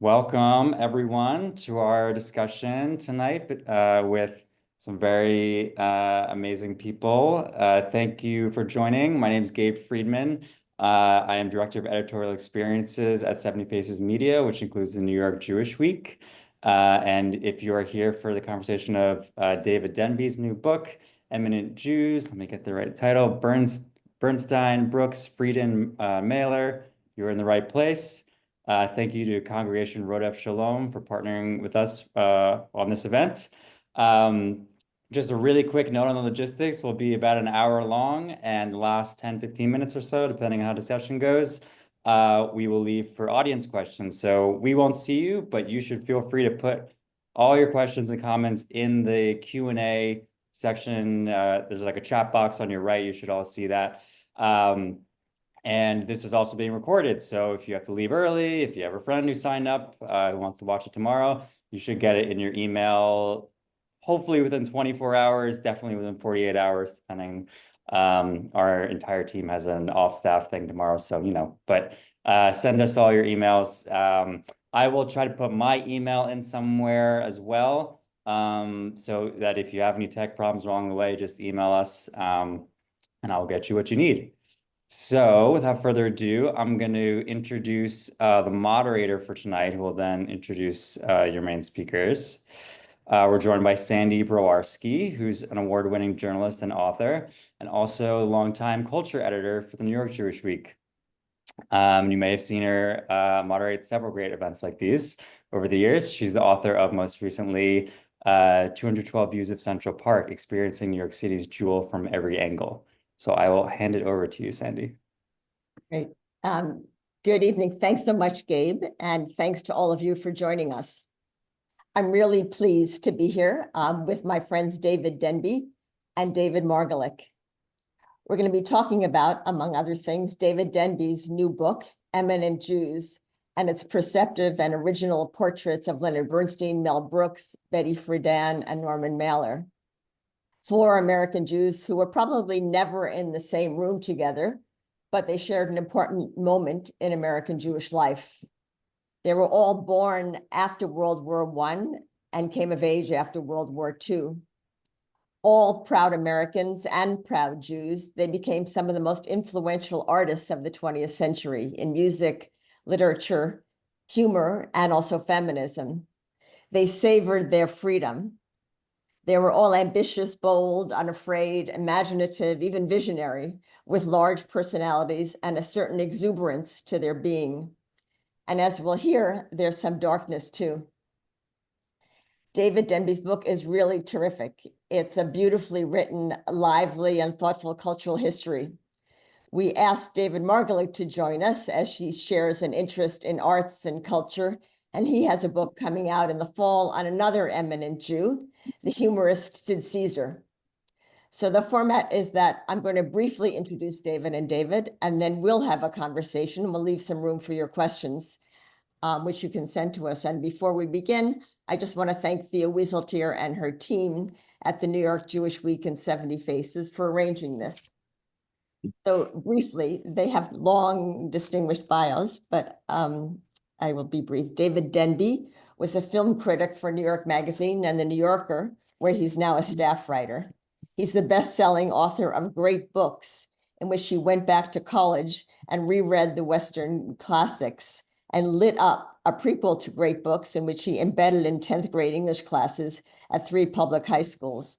Welcome, everyone, to our discussion tonight with some very amazing people. Thank you for joining. My name is Gabe Friedman. I am Director of Editorial Experiences at 70 Faces Media, which includes the New York Jewish Week. And if you are here for the conversation of David Denby's new book, Eminent Jews, let me get the right title, Bernstein, Brooks, Frieden, Mailer, you're in the right place. Thank you to Congregation Rodeph Sholom for partnering with us on this event. Just a really quick note on the logistics. Will be about an hour long, and the last 10, 15 minutes or so, depending on how the session goes, we will leave for audience questions. So we won't see you, but you should feel free to put all your questions and comments in the Q&A section. There's like a chat box on your right. You should all see that. And this is also being recorded. So if you have to leave early, if you have a friend who signed up who wants to watch it tomorrow, you should get it in your email, hopefully within 24 hours, definitely within 48 hours, depending. Our entire team has an off-staff thing tomorrow. So, but send us all your emails. I will try to put my email in somewhere as well. So that if you have any tech problems along the way, just email us and I'll get you what you need. So without further ado, I'm going to introduce the moderator for tonight, who will then introduce your main speakers. We're joined by Sandee Brawarsky, who's an award-winning journalist and author, and also a longtime culture editor for the New York Jewish Week. You may have seen her moderate several great events like these over the years. She's the author of, most recently, 212 Views of Central Park, Experiencing New York City's Jewel from Every Angle. So I will hand it over to you, Sandee. Great. Good evening. Thanks so much, Gabe, and thanks to all of you for joining us. I'm really pleased to be here with my friends David Denby and David Margolick. We're going to be talking about, among other things, David Denby's new book, Eminent Jews, and its perceptive and original portraits of Leonard Bernstein, Mel Brooks, Betty Friedan, and Norman Mailer. 4 American Jews who were probably never in the same room together, but they shared an important moment in American Jewish life. They were all born after World War I and came of age after World War II. All proud Americans and proud Jews, they became some of the most influential artists of the 20th century in music, literature, humor, and also feminism. They savored their freedom. They were all ambitious, bold, unafraid, imaginative, even visionary, with large personalities and a certain exuberance to their being. And as we'll hear, there's some darkness too. David Denby's book is really terrific. It's a beautifully written, lively, and thoughtful cultural history. We asked David Margolick to join us as she shares an interest in arts and culture, and he has a book coming out in the fall on another eminent Jew, the humorist Sid Caesar. So the format is that I'm going to briefly introduce David and David, and then we'll have a conversation. We'll leave some room for your questions, which you can send to us. And before we begin, I just want to thank Thea Wieseltier and her team at the New York Jewish Week and 70 Faces for arranging this. So briefly, they have long, distinguished bios, but I will be brief. David Denby was a film critic for New York Magazine and The New Yorker, where he's now a staff writer. He's the best-selling author of great books in which he went back to college and reread the Western classics and lit up a prequel to great books in which he embedded in 10th grade English classes at 3 public high schools.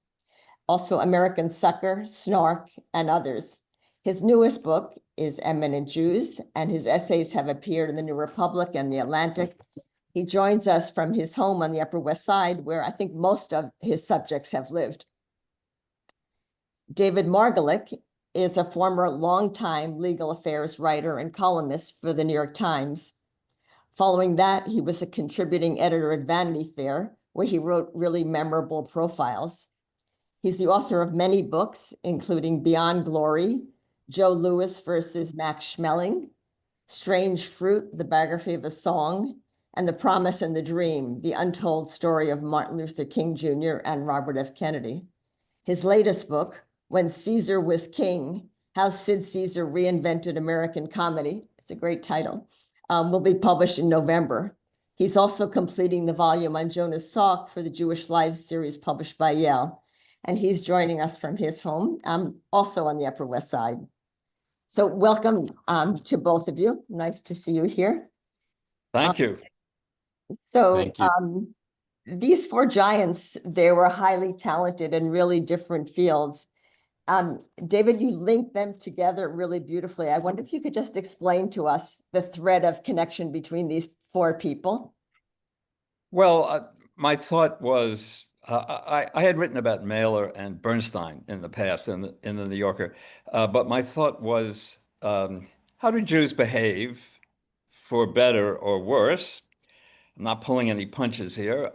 Also American Sucker, Snark, and others. His newest book is Eminent Jews, and his essays have appeared in the New Republic and the Atlantic. He joins us from his home on the Upper West Side, where I think most of his subjects have lived. David Margolick is a former longtime legal affairs writer and columnist for the New York Times. Following that, he was a contributing editor at Vanity Fair, where he wrote really memorable profiles. He's the author of many books, including Beyond Glory, Joe Louis versus Max Schmeling, Strange Fruit, the biography of a song, and The Promise and the Dream, the untold story of Martin Luther King Jr. and Robert F. Kennedy. His latest book, When Caesar Was King, How Sid Caesar Reinvented American Comedy, it's a great title, will be published in November. He's also completing the volume on Jonas Salk for the Jewish Lives series published by Yale. And he's joining us from his home, also on the Upper West Side. So welcome to both of you. Nice to see you here. Thank you. So Thank you. These four giants, they were highly talented in really different fields. David, you linked them together really beautifully. I wonder if you could just explain to us the thread of connection between these four people. Well, my thought was I had written about Mailer and Bernstein in the past in the New Yorker, but my thought was how do Jews behave for better or worse? I'm not pulling any punches here.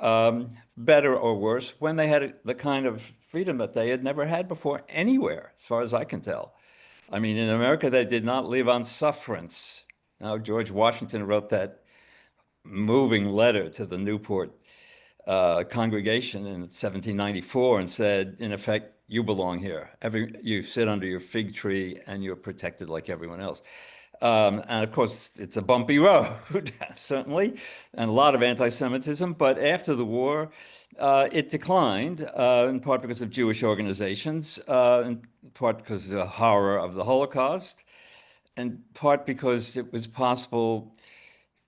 Better or worse when they had the kind of freedom that they had never had before anywhere, as far as I can tell. I mean, in America, they did not live on sufferance. Now, George Washington wrote that moving letter to the Newport congregation in 1794 and said, in effect, you belong here. You sit under your fig tree and you're protected like everyone else. And of course, it's a bumpy road, certainly, and a lot of anti-Semitism. But after the war, it declined, in part because of Jewish organizations, in part because of the horror of the Holocaust, in part because it was possible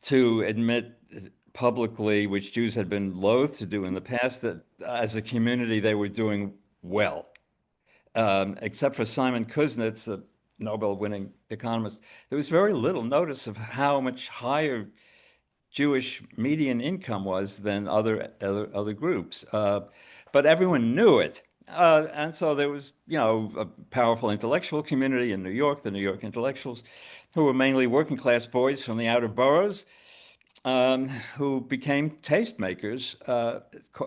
to admit publicly, which Jews had been loath to do in the past, that as a community they were doing well. Except for Simon Kuznets, the Nobel-winning economist, there was very little notice of how much higher Jewish median income was than other groups. But everyone knew it. And so there was, a powerful intellectual community in New York, the New York intellectuals, who were mainly working class boys from the outer boroughs, who became tastemakers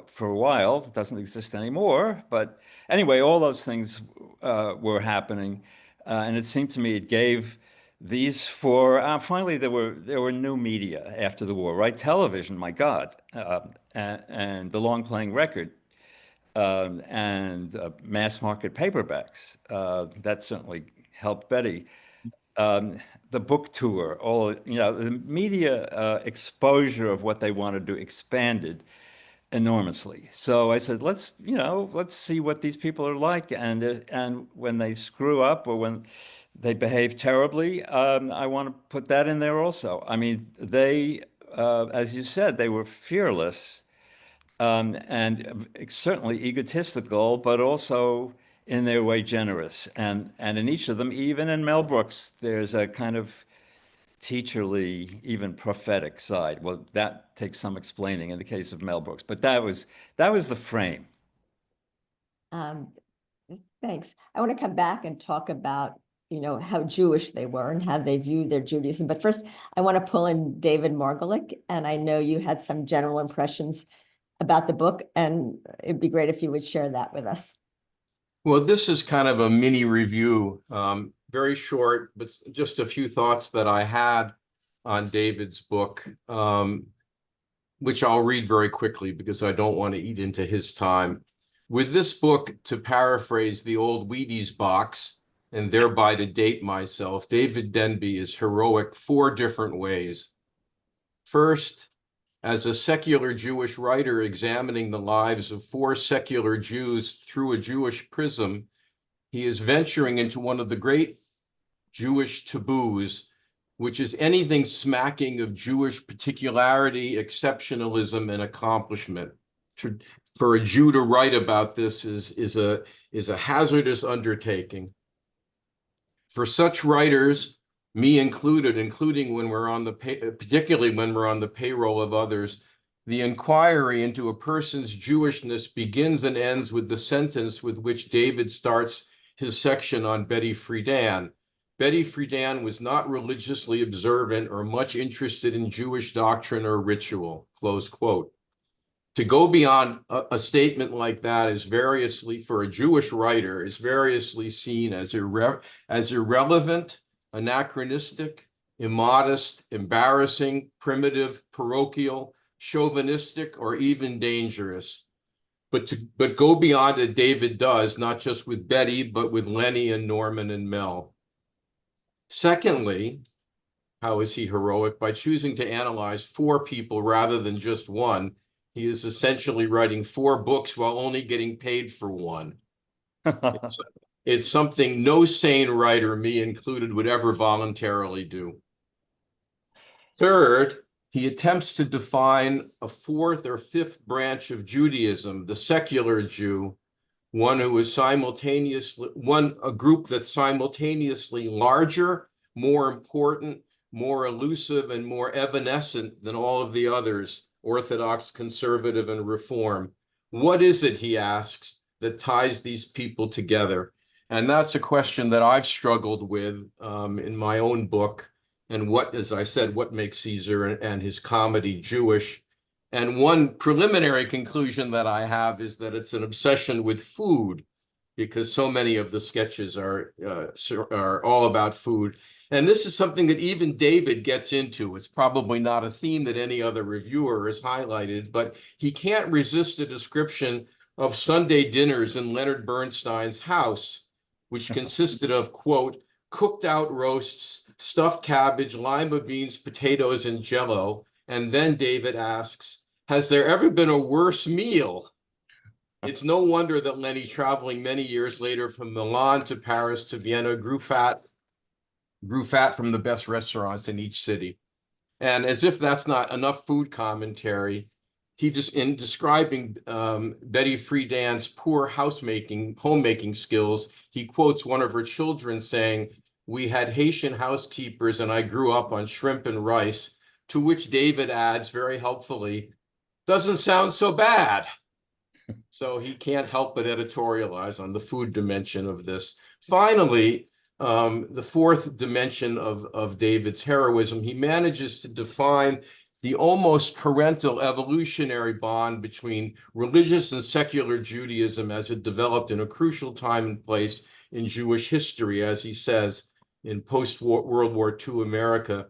for a while. It doesn't exist anymore. But anyway, all those things were happening. And it seemed to me it gave these four, finally there were new media after the war, right? Television, my God, and the long playing record, and mass market paperbacks. That certainly helped Betty. The book tour, the media exposure of what they wanted to do expanded enormously. So I said, let's see what these people are like, and when they screw up or when they behave terribly, I want to put that in there also. I mean, they, as you said, they were fearless, and certainly egotistical, but also in their way generous. And in each of them, even in Mel Brooks, there's a kind of teacherly, even prophetic side. Well, that takes some explaining in the case of Mel Brooks, but that was the frame. Thanks. I want to come back and talk about, how Jewish they were and how they viewed their Judaism. But first, I want to pull in David Margolick, and I know you had some general impressions about the book, and it'd be great if you would share that with us. Well, this is kind of a mini review, very short, but just a few thoughts that I had on David's book, which I'll read very quickly because I don't want to eat into his time. With this book, to paraphrase the old Wheaties box, and thereby to date myself, David Denby is heroic 4 different ways. First, as a secular Jewish writer examining the lives of 4 secular Jews through a Jewish prism, he is venturing into one of the great Jewish taboos, which is anything smacking of Jewish particularity, exceptionalism, and accomplishment. For a Jew to write about this is a hazardous undertaking. For such writers, me included, including when we're on particularly when we're on the payroll of others, the inquiry into a person's Jewishness begins and ends with the sentence with which David starts his section on Betty Friedan. Betty Friedan was not religiously observant or much interested in Jewish doctrine or ritual, close quote. To go beyond a statement like that is variously, for a Jewish writer, is variously seen as irrelevant, anachronistic, immodest, embarrassing, primitive, parochial, chauvinistic, or even dangerous. But go beyond it, David does, not just with Betty, but with Lenny and Norman and Mel. Secondly, how is he heroic? By choosing to analyze 4 people rather than just one, he is essentially writing 4 books while only getting paid for one. It's, it's something no sane writer, me included, would ever voluntarily do. Third, he attempts to define a 4th or 5th branch of Judaism, the secular Jew, one who is simultaneously, a group that's simultaneously larger, more important, more elusive, and more evanescent than all of the others, Orthodox, conservative, and Reform. What is it, he asks, that ties these people together? And that's a question that I've struggled with in my own book. And what, as I said, what makes Caesar and his comedy Jewish? And one preliminary conclusion that I have is that it's an obsession with food, because so many of the sketches are all about food. And this is something that even David gets into. It's probably not a theme that any other reviewer has highlighted, but he can't resist a description of Sunday dinners in Leonard Bernstein's house, which consisted of, quote, cooked out roasts, stuffed cabbage, lima beans, potatoes, and jello. And then David asks, has there ever been a worse meal? It's no wonder that Lenny, traveling many years later from Milan to Paris to Vienna, grew fat from the best restaurants in each city. And as if that's not enough food commentary, he just, in describing Betty Friedan's poor homemaking skills, he quotes one of her children saying, "We had Haitian housekeepers and I grew up on shrimp and rice," to which David adds very helpfully, "Doesn't sound so bad." So he can't help but editorialize on the food dimension of this. Finally, the 4th dimension of David's heroism, he manages to define the almost parental evolutionary bond between religious and secular Judaism as it developed in a crucial time and place in Jewish history, as he says, in post-World War II America,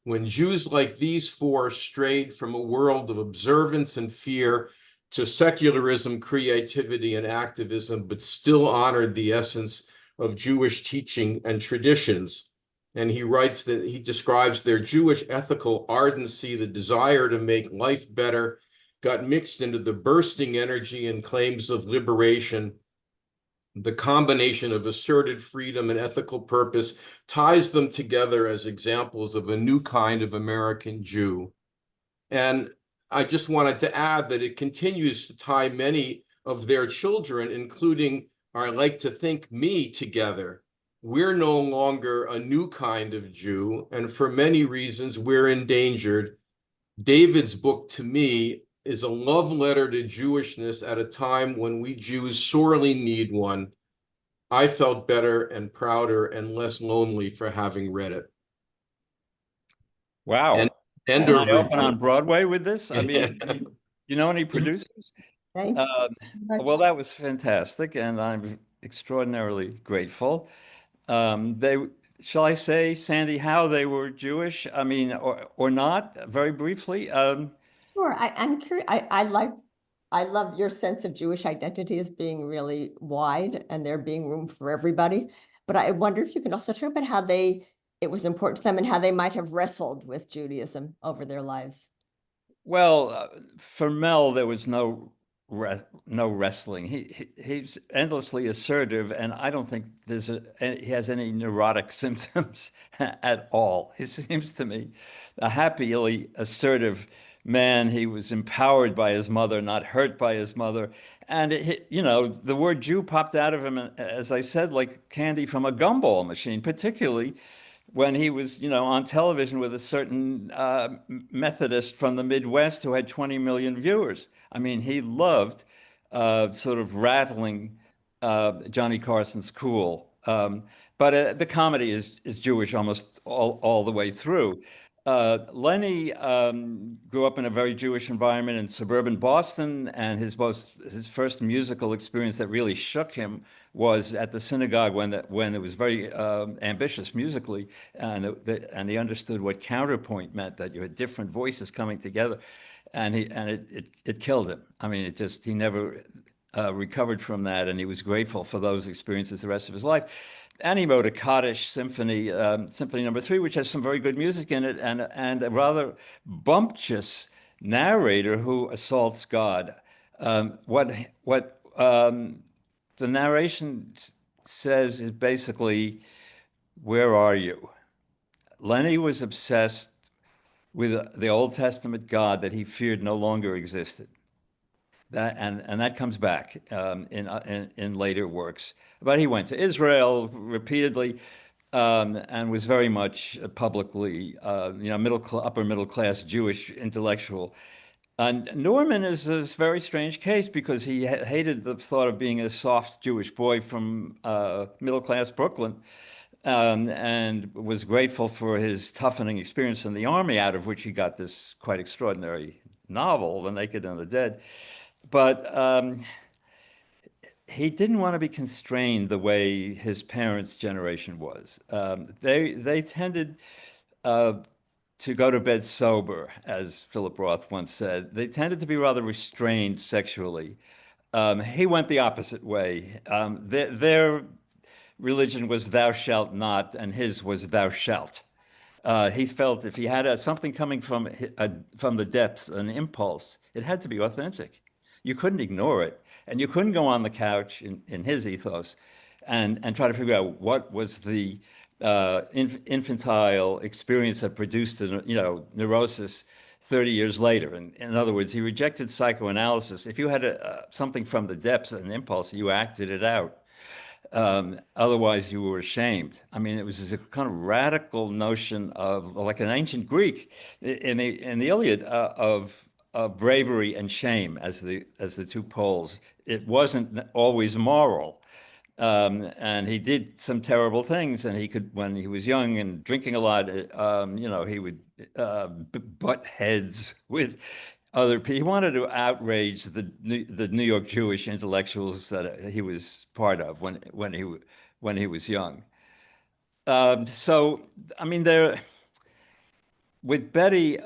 when Jews like these 4 strayed from a world of observance and fear to secularism, creativity, and activism, but still honored the essence of Jewish teaching and traditions. And he writes that he describes their Jewish ethical ardency, the desire to make life better, got mixed into the bursting energy and claims of liberation. The combination of asserted freedom and ethical purpose ties them together as examples of a new kind of American Jew. And I just wanted to add that it continues to tie many of their children, including, I like to think, me, together. We're no longer a new kind of Jew, and for many reasons, we're endangered. David's book, to me, is a love letter to Jewishness at a time when we Jews sorely need one. I felt better and prouder and less lonely for having read it. Wow. End Can of I open review. on Broadway with this? I mean, you know any producers? Thanks. Well, that was fantastic, and I'm extraordinarily grateful. Shall I say, Sandee, how they were Jewish? I mean, or not, very briefly. Sure. I'm curious. I love your sense of Jewish identity as being really wide and there being room for everybody. But I wonder if you can also talk about how it was important to them and how they might have wrestled with Judaism over their lives. Well, for Mel, there was no wrestling. He's endlessly assertive, and I don't think he has any neurotic symptoms at all. He seems to me a happily assertive man. He was empowered by his mother, not hurt by his mother. And the word Jew popped out of him, as I said, like candy from a gumball machine, particularly when he was, on television with a certain Methodist from the Midwest who had 20 million viewers. I mean, he loved sort of rattling Johnny Carson's cool. But the comedy is Jewish almost all the way through. Lenny grew up in a very Jewish environment in suburban Boston, and his first musical experience that really shook him was at the synagogue when it was very ambitious musically, and he understood what counterpoint meant, that you had different voices coming together, and it killed him. I mean, he never recovered from that, and he was grateful for those experiences the rest of his life. and he wrote a Kaddish symphony, Symphony Number 3, which has some very good music in it, and a rather bumptious narrator who assaults God. What the narration says is basically, "Where are you?" Lenny was obsessed with the Old Testament God that he feared no longer existed. And that comes back in later works. But he went to Israel repeatedly, and was very much publicly, upper middle class Jewish intellectual. And Norman is this very strange case because he hated the thought of being a soft Jewish boy from middle class Brooklyn, and was grateful for his toughening experience in the army, out of which he got this quite extraordinary novel, The Naked and the Dead. But he didn't want to be constrained the way his parents' generation was. They tended to go to bed sober, as Philip Roth once said. They tended to be rather restrained sexually. He went the opposite way. Their religion was "thou shalt not," and his was "thou shalt." He felt if he had something coming from the depths, an impulse, it had to be authentic. You couldn't ignore it, and you couldn't go on the couch in his ethos and try to figure out what was the infantile experience that produced neurosis 30 years later. And in other words, he rejected psychoanalysis. If you had something from the depths, an impulse, you acted it out. Otherwise, you were ashamed. I mean, it was a kind of radical notion of, like an ancient Greek in the Iliad, of bravery and shame as the two poles. It wasn't always moral. And he did some terrible things, and when he was young and drinking a lot, he would butt heads with other people. He wanted to outrage the New York Jewish intellectuals that he was part of when he was young. So, I mean, with Betty,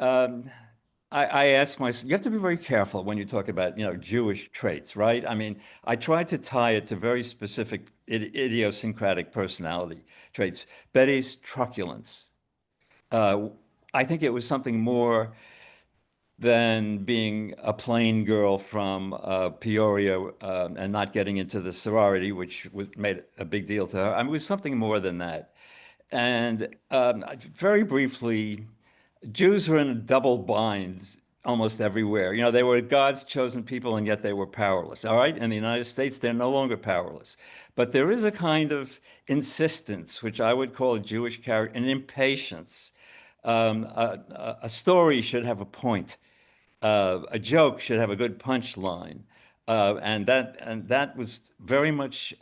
I ask myself, you have to be very careful when you talk about, Jewish traits, right? I mean, I try to tie it to very specific idiosyncratic personality traits. Betty's truculence. I think it was something more than being a plain girl from Peoria and not getting into the sorority, which made a big deal to her. I mean, it was something more than that. And very briefly, Jews were in a double bind almost everywhere. They were God's chosen people, and yet they were powerless. All right, in the United States, they're no longer powerless. But there is a kind of insistence, which I would call a Jewish character, an impatience. A story should have a point. A joke should have a good punchline. And that was very much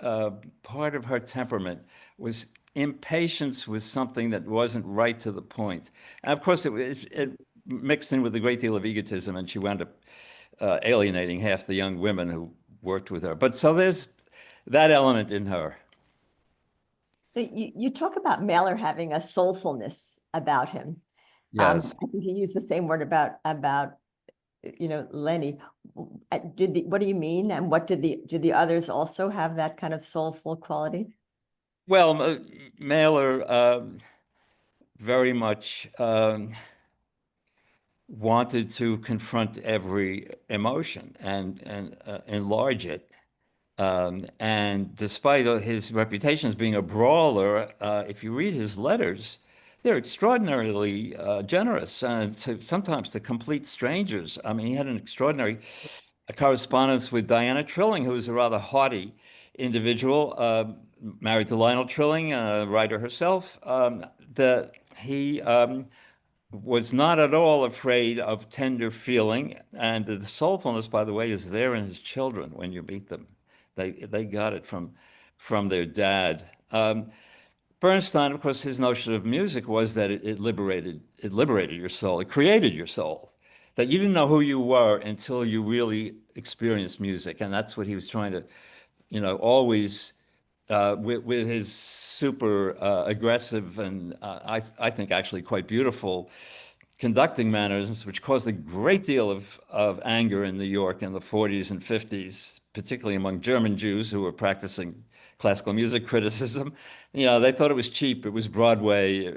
part of her temperament, was impatience with something that wasn't right to the point. And of course, it mixed in with a great deal of egotism, and she wound up alienating half the young women who worked with her. But so there's that element in her. So you talk about Mailer having a soulfulness about him. Yes. I think you used the same word about Lenny. What do you mean? And what did the others also have that kind of soulful quality? Well, Mailer very much wanted to confront every emotion and enlarge it. And despite his reputation as being a brawler, if you read his letters, they're extraordinarily generous, and sometimes to complete strangers. I mean, he had an extraordinary correspondence with Diana Trilling, who was a rather haughty individual, married to Lionel Trilling, a writer herself. He was not at all afraid of tender feeling, and the soulfulness, by the way, is there in his children when you meet them. They got it from their dad. Bernstein, of course, his notion of music was that it liberated your soul. It created your soul. That you didn't know who you were until you really experienced music, and that's what he was trying to, always with his super aggressive and I think actually quite beautiful conducting mannerisms, which caused a great deal of anger in New York in the 40s and 50s, particularly among German Jews who were practicing classical music criticism. They thought it was cheap. It was Broadway.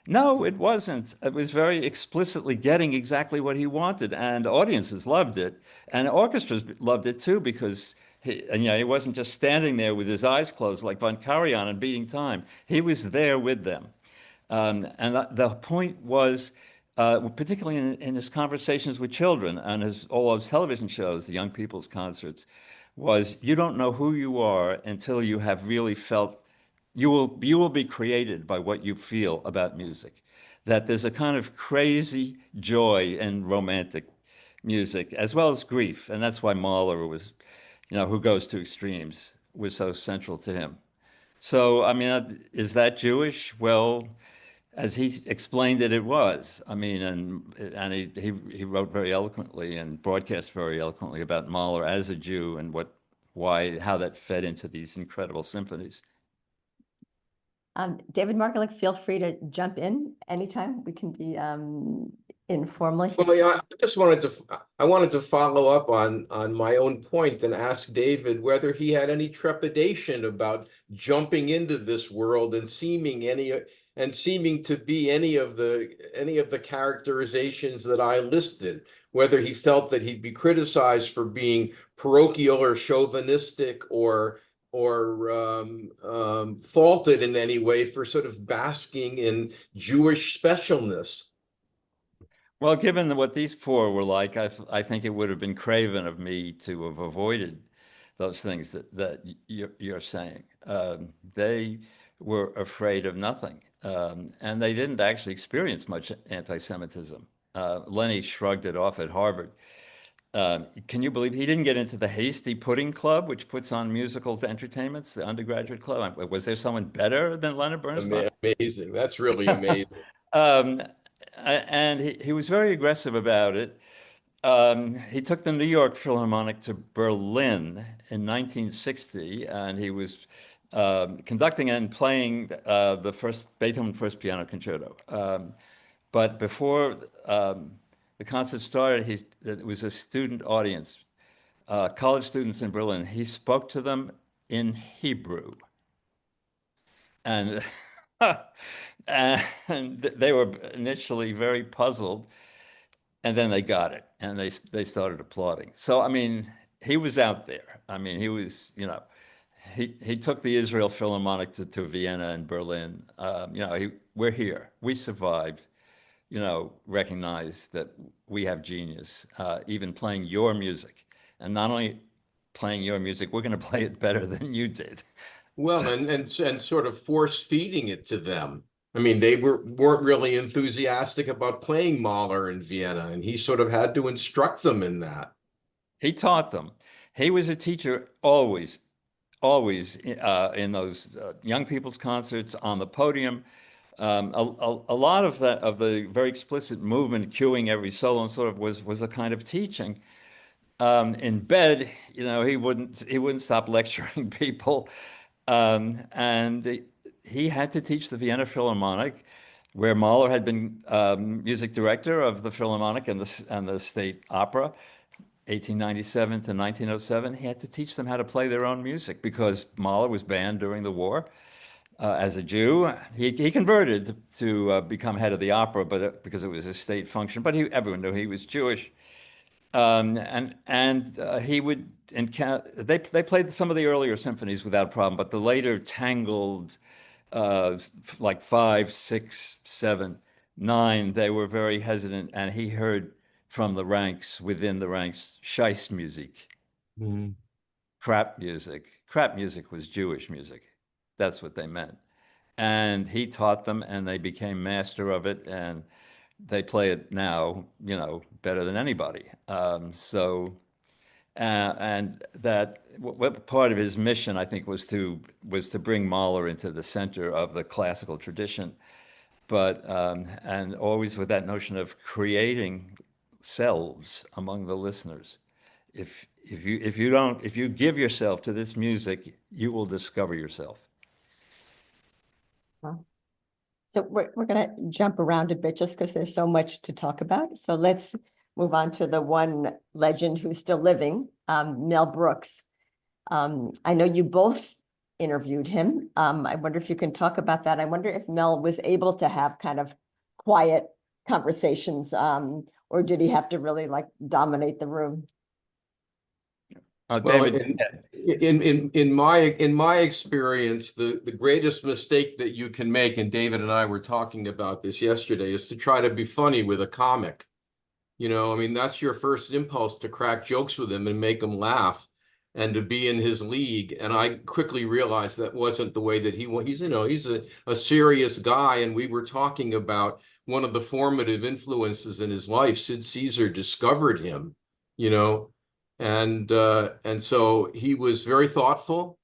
No, it wasn't. It was very explicitly getting exactly what he wanted, and audiences loved it, and orchestras loved it too, because he wasn't just standing there with his eyes closed like Von Karajan and beating time. He was there with them. And the point was, particularly in his conversations with children and all of his television shows, the young people's concerts, was you don't know who you are until you have really felt you will be created by what you feel about music. That there's a kind of crazy joy in romantic music as well as grief, and that's why Mahler was, who goes to extremes, was so central to him. So, I mean, is that Jewish? Well, as he explained it, it was. I mean, and he wrote very eloquently and broadcast very eloquently about Mahler as a Jew and how that fed into these incredible symphonies. David Margolick, feel free to jump in anytime. We can be informal here. Well, yeah, I wanted to follow up on my own point and ask David whether he had any trepidation about jumping into this world and seeming to be any of the characterizations that I listed, whether he felt that he'd be criticized for being parochial or chauvinistic or faulted in any way for sort of basking in Jewish specialness. Well, given what these four were like, I think it would have been craven of me to have avoided those things that you're saying. They were afraid of nothing, and they didn't actually experience much anti-Semitism. Lenny shrugged it off at Harvard. Can you believe he didn't get into the Hasty Pudding Club, which puts on musical entertainments, the undergraduate club? Was there someone better than Leonard Bernstein? Amazing. That's really amazing. And he was very aggressive about it. He took the New York Philharmonic to Berlin in 1960, and he was conducting and playing the Beethoven First Piano Concerto. But before the concert started, it was a student audience, college students in Berlin. He spoke to them in Hebrew. And and they were initially very puzzled, and then they got it, and they started applauding. So, I mean, he was out there. I mean, he was, he took the Israel Philharmonic to Vienna and Berlin. We're here. We survived. Recognize that we have genius, even playing your music. And not only playing your music, we're going to play it better than you did. Well, and sort of force feeding it to them. I mean, they weren't really enthusiastic about playing Mahler in Vienna, and he sort of had to instruct them in that. He taught them. He was a teacher always in those young people's concerts, on the podium. A lot of the very explicit movement, cueing every solo and sort of was a kind of teaching. In bed, he wouldn't stop lecturing people. And he had to teach the Vienna Philharmonic, where Mahler had been music director of the Philharmonic and the State Opera, 1897 to 1907. He had to teach them how to play their own music because Mahler was banned during the war. As a Jew, he converted to become head of the opera, but because it was a state function. But everyone knew he was Jewish. He would encounter. They played some of the earlier symphonies without problem, but the later tangled, like 5, 6, 7, 9, they were very hesitant. And he heard from the ranks, within the ranks, Scheiss music, crap music. Crap music was Jewish music. That's what they meant. And he taught them, and they became master of it. And they play it now, better than anybody. And that what part of his mission, I think, was to bring Mahler into the center of the classical tradition, but and always with that notion of creating selves among the listeners. If you give yourself to this music, you will discover yourself. So we're going to jump around a bit just because there's so much to talk about. So let's move on to the one legend who's still living, Mel Brooks. I know you both interviewed him. I wonder if you can talk about that. I wonder if Mel was able to have kind of quiet conversations, or did he have to really like dominate the room? Well, David, in my experience, the greatest mistake that you can make, and David and I were talking about this yesterday, is to try to be funny with a comic. You know, I mean, that's your first impulse, to crack jokes with him and make him laugh and to be in his league. And I quickly realized that wasn't the way that he's, you know, he's a serious guy. And we were talking about one of the formative influences in his life. Sid Caesar discovered him, you know, and so he was very thoughtful.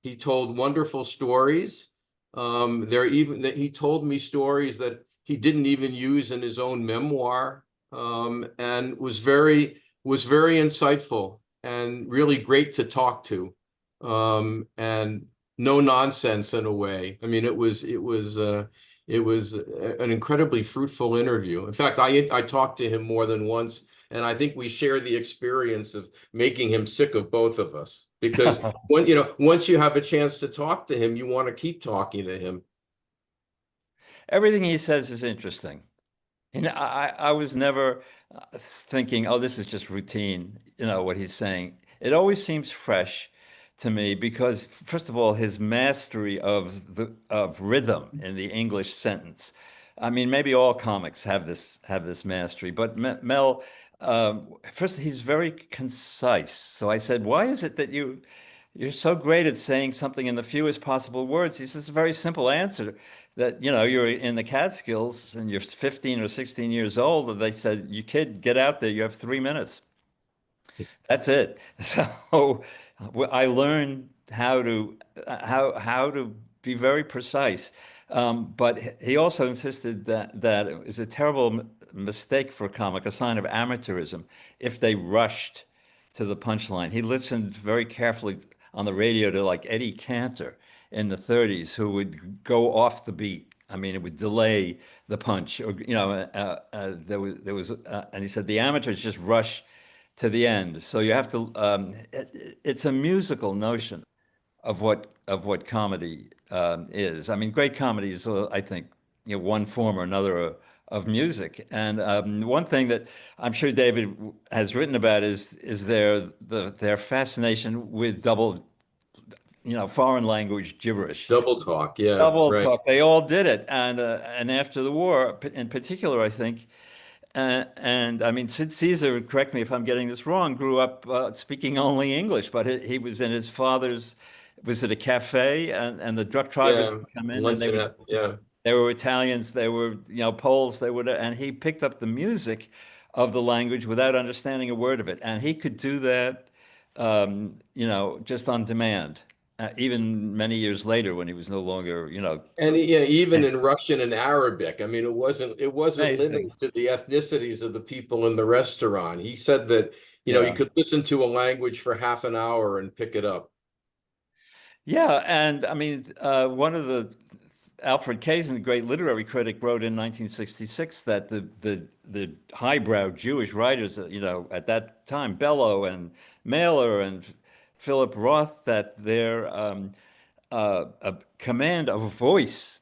He told wonderful stories. He told me stories that he didn't even use in his own memoir, and was very insightful and really great to talk to, and no nonsense in a way. I mean, it was an incredibly fruitful interview. In fact, I talked to him more than once, and I think we share the experience of making him sick of both of us, because once you have a chance to talk to him, you want to keep talking to him. everything he says is interesting. And I was never thinking, oh, this is just routine, what he's saying. It always seems fresh to me because, first of all, his mastery of rhythm in the English sentence. I mean, maybe all comics have this mastery, but Mel, first, he's very concise. So I said, why is it that you're so great at saying something in the fewest possible words? He says, it's a very simple answer, that, you're in the Catskills and you're 15 or 16 years old, and they said, you kid, get out there, you have 3 minutes. That's it. So I learned how to be very precise. But he also insisted that it was a terrible mistake for a comic, a sign of amateurism, if they rushed to the punchline. He listened very carefully on the radio to like Eddie Cantor in the 30s, who would go off the beat. I mean, it would delay the punch, or there was, and he said the amateurs just rush to the end. So you have to. It's a musical notion of what comedy is. I mean, great comedy is, I think, one form or another of music. And one thing that I'm sure David has written about is their fascination with double, foreign language gibberish. Double talk, yeah, Double right. talk. They all did it, and after the war, in particular, I think. And I mean, Sid Caesar, correct me if I'm getting this wrong, grew up speaking only English, but he was in his father's, was it a cafe? And the truck drivers Yeah, would come in, and luncheonette, yeah. they were Italians, they were, Poles, and he picked up the music of the language without understanding a word of it. And he could do that, just on demand, even many years later when he was no longer, And yeah, even in Russian and Arabic, I mean, it wasn't amazing. limited to the ethnicities of the people in the restaurant. He said that, you Yeah. could listen to a language for half an hour and pick it up. Yeah, and I mean, Alfred Kazin, the great literary critic, wrote in 1966 that the highbrow Jewish writers, at that time, Bellow and Mailer and Philip Roth, that their a command of voice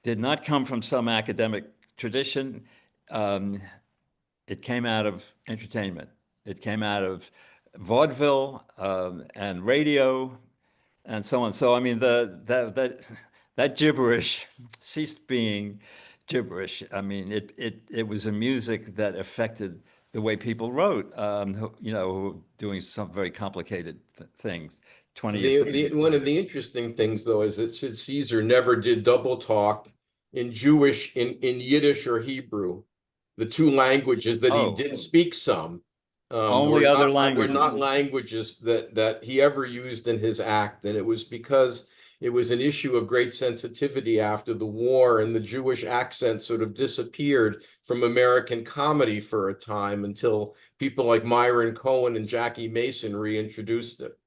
did not come from some academic tradition. Um, it came out of entertainment. It came out of vaudeville and radio and so on. So I mean, that gibberish ceased being gibberish. I mean, it was a music that affected the way people wrote. Doing some very complicated things 20 years. One of the interesting things, though, is that Sid Caesar never did double talk in Yiddish or Hebrew, the two languages that he Oh, did speak some. only other Were languages. not languages that he ever used in his act, and it was because it was an issue of great sensitivity after the war, and the Jewish accent sort of disappeared from American comedy for a time until people like Myron Cohen and Jackie Mason reintroduced it.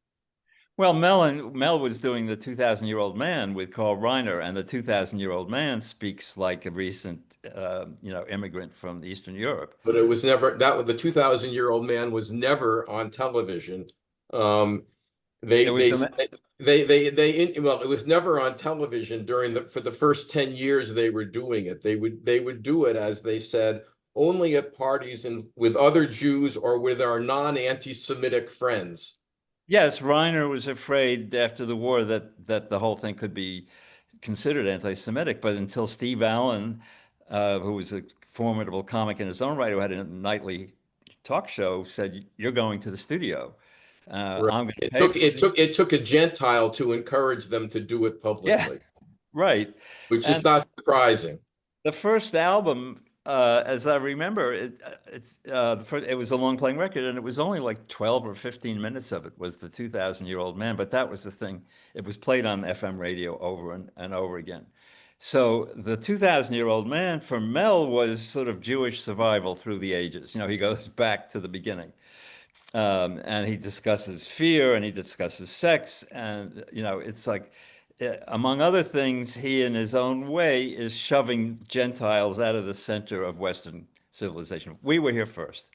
Well, Mel was doing the 2,000-year-old man with Carl Reiner, and the 2,000-year-old man speaks like a recent, immigrant from Eastern Europe. But it was never that. The 2,000-year-old man was never on television. They well, it was never on television for the first 10 years they were doing it. They would do it, as they said, only at parties and with other Jews or with our non-anti-Semitic friends. Yes, Reiner was afraid after the war that the whole thing could be considered anti-Semitic, but until Steve Allen, who was a formidable comic in his own right, who had a nightly talk show, said, "You're going to the studio. Right. I'm going to pay for it." It took a Gentile to encourage them to do it Yeah, publicly, right. which is And not surprising. the first album, as I remember, it was a long playing record, and it was only like 12 or 15 minutes of it was the 2,000-Year-Old Man. But that was the thing; it was played on FM radio over and over again. So the 2,000-Year-Old Man for Mel was sort of Jewish survival through the ages. You know, he goes back to the beginning, and he discusses fear, and he discusses sex, and you know, it's like, among other things, he in his own way is shoving Gentiles out of the center of Western civilization. We were here first.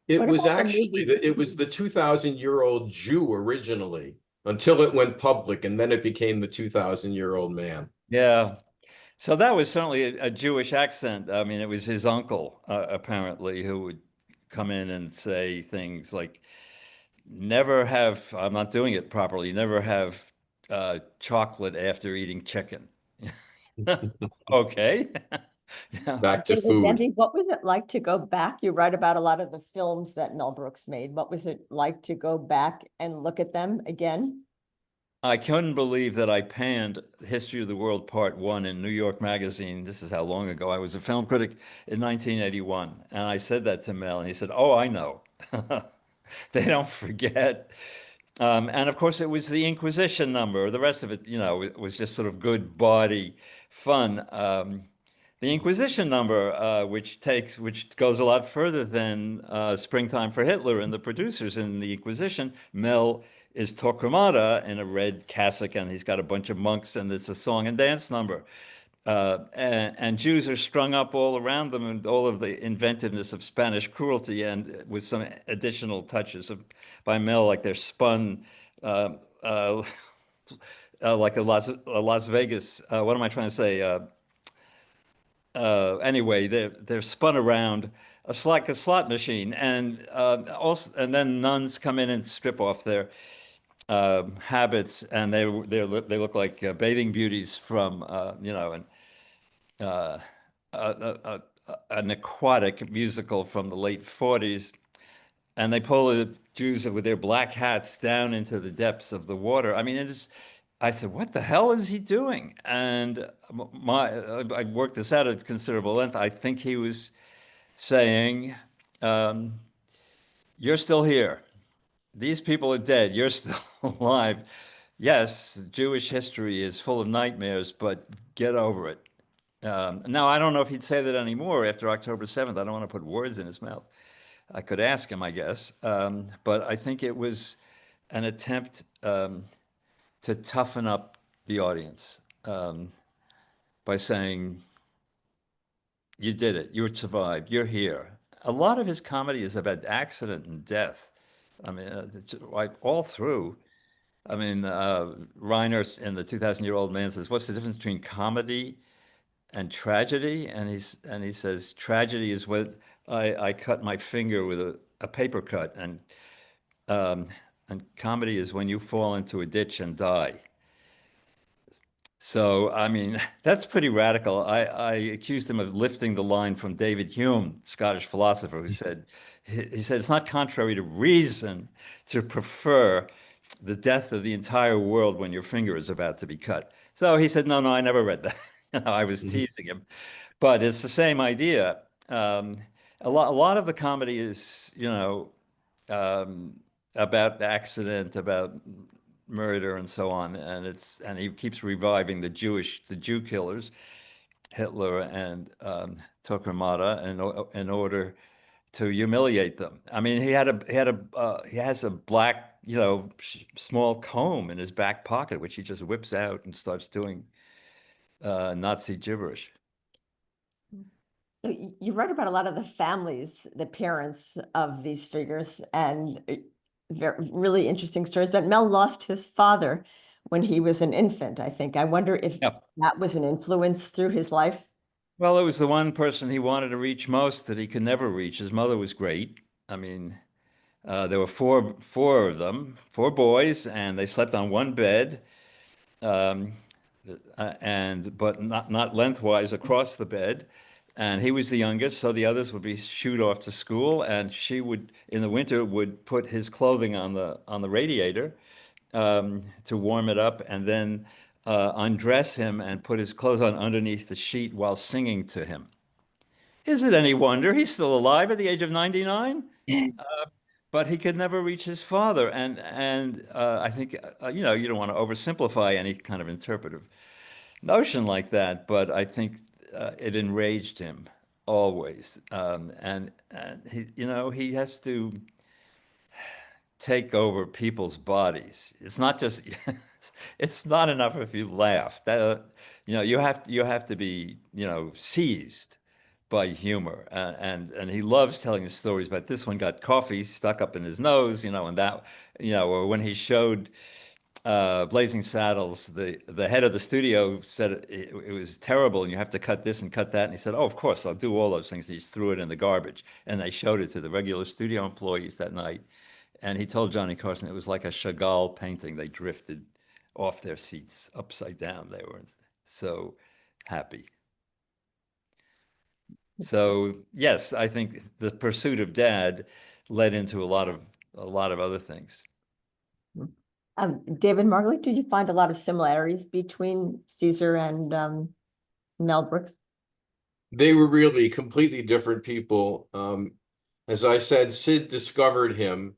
It What was about the actually movie? it was the 2,000-year-old Jew originally, until it went public, and then it became the 2,000-year-old man. Yeah. So that was certainly a Jewish accent. I mean, it was his uncle, apparently, who would come in and say things like, never have, I'm not doing it properly, never have chocolate after eating chicken. Okay. Yeah. Back to David food. Denby, what was it like to go back? You write about a lot of the films that Mel Brooks made. What was it like to go back and look at them again? I couldn't believe that I panned History of the World Part 1 in New York Magazine. This is how long ago. I was a film critic in 1981. And I said that to Mel, and he said, "Oh, I know." They don't forget. And of course, it was the Inquisition number. The rest of it, you know, it was just sort of good body fun. The Inquisition number, which goes a lot further than Springtime for Hitler and the producers in the Inquisition. Mel is Torquemada in a red cassock, and he's got a bunch of monks, and it's a song and dance number. And Jews are strung up all around them, and all of the inventiveness of Spanish cruelty, and with some additional touches by Mel, like they're spun like a Las Vegas. What am I trying to say? Anyway, they're spun around like a slot machine, and also, and then nuns come in and strip off their habits, and they look like bathing beauties from you know, uh, an aquatic musical from the late 40s, and they pull the Jews with their black hats down into the depths of the water. I mean, it is. I said, "What the hell is he doing?" And I worked this out at considerable length. I think he was saying, "You're still here. These people are dead. You're still alive. Yes, Jewish history is full of nightmares, but get over it." Now, I don't know if he'd say that anymore after October 7th. I don't want to put words in his mouth. I could ask him, I guess. But I think it was an attempt to toughen up the audience by saying, "You did it. You survived. You're here." A lot of his comedy is about accident and death. I mean, like all through. I mean, Reiner in the 2,000-Year-Old Man says, "What's the difference between comedy and tragedy?" And he says, "Tragedy is when I cut my finger with a paper cut, um, and comedy is when you fall into a ditch and die." So, I mean, that's pretty radical. I accused him of lifting the line from David Hume, Scottish philosopher, who said, he said, "It's not contrary to reason to prefer the death of the entire world when your finger is about to be cut." So he said, no, I never read that. I was teasing him. But it's the same idea. A lot of the comedy is, you know, about accident, about murder, and so on. And he keeps reviving the Jew killers, Hitler and Torquemada, in order to humiliate them. I mean, he has a black, you know, small comb in his back pocket, which he just whips out and starts doing Nazi gibberish. So you wrote about a lot of the families, the parents of these figures, and really interesting stories. But Mel lost his father when he was an infant, I think. I wonder if Yeah. that was an influence through his life. Well, it was the one person he wanted to reach most that he could never reach. His mother was great. I mean, there were four of them, four boys, and they slept on one bed, um, but not lengthwise across the bed. And he was the youngest, so the others would be shooed off to school, and she would, in the winter, would put his clothing on the radiator to warm it up, and then undress him and put his clothes on underneath the sheet while singing to him. Is it any wonder he's still alive at the age of 99? But he could never reach his father, and I think you know, you don't want to oversimplify any kind of interpretive notion like that, but I think it enraged him always, and he, you know, he has to take over people's bodies. It's not just it's not enough if you laugh. That you know, you have to be, you know, seized by humor, and he loves telling the stories. But this one got coffee stuck up in his nose, you know, and that, you know, or when he showed Blazing Saddles, the head of the studio said it was terrible, and you have to cut this and cut that. And he said, "Oh, of course, I'll do all those things." And he just threw it in the garbage, and they showed it to the regular studio employees that night. And he told Johnny Carson it was like a Chagall painting. They drifted off their seats upside down. They were so happy. So yes, I think the pursuit of Dad led into a lot of other things. David Margolick, did you find a lot of similarities between Caesar and Mel Brooks? They were really completely different people. As I said, Sid discovered him,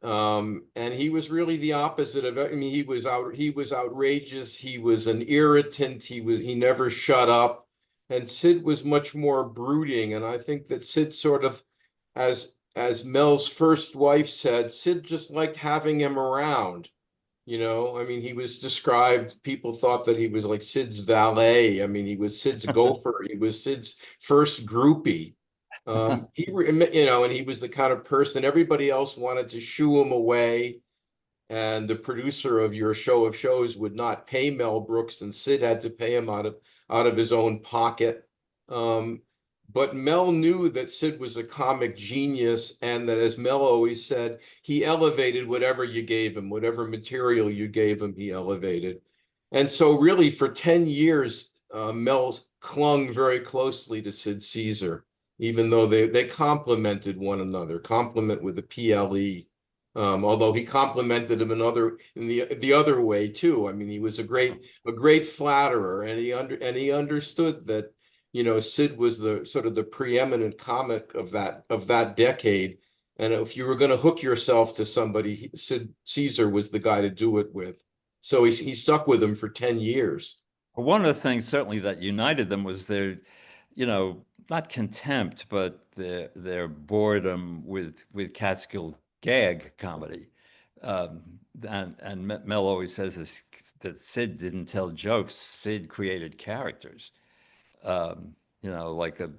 and he was really the opposite of. I mean, he was outrageous. He was an irritant. He never shut up, and Sid was much more brooding. And I think that Sid sort of, as Mel's first wife said, Sid just liked having him around. You know, I mean, he was described, people thought that he was like Sid's valet. I mean, he was Sid's gopher. He was Sid's first groupie. You know, and he was the kind of person everybody else wanted to shoo him away. And the producer of your show of shows would not pay Mel Brooks, and Sid had to pay him out of his own pocket. But Mel knew that Sid was a comic genius, and that, as Mel always said, he elevated whatever you gave him, whatever material you gave him, he elevated. And so really for 10 years, Mel clung very closely to Sid Caesar, even though they complemented one another, complement with the PLE. Although he complimented him in the other way too. I mean, he was a great flatterer, and he understood that, you know, Sid was the sort of the preeminent comic of that decade. And if you were going to hook yourself to somebody, Sid Caesar was the guy to do it with. So he stuck with him for 10 years. Well, one of the things certainly that united them was their, you know, not contempt, but their boredom with Catskill gag comedy. And Mel always says this, that Sid didn't tell jokes. Sid created characters. You know, like a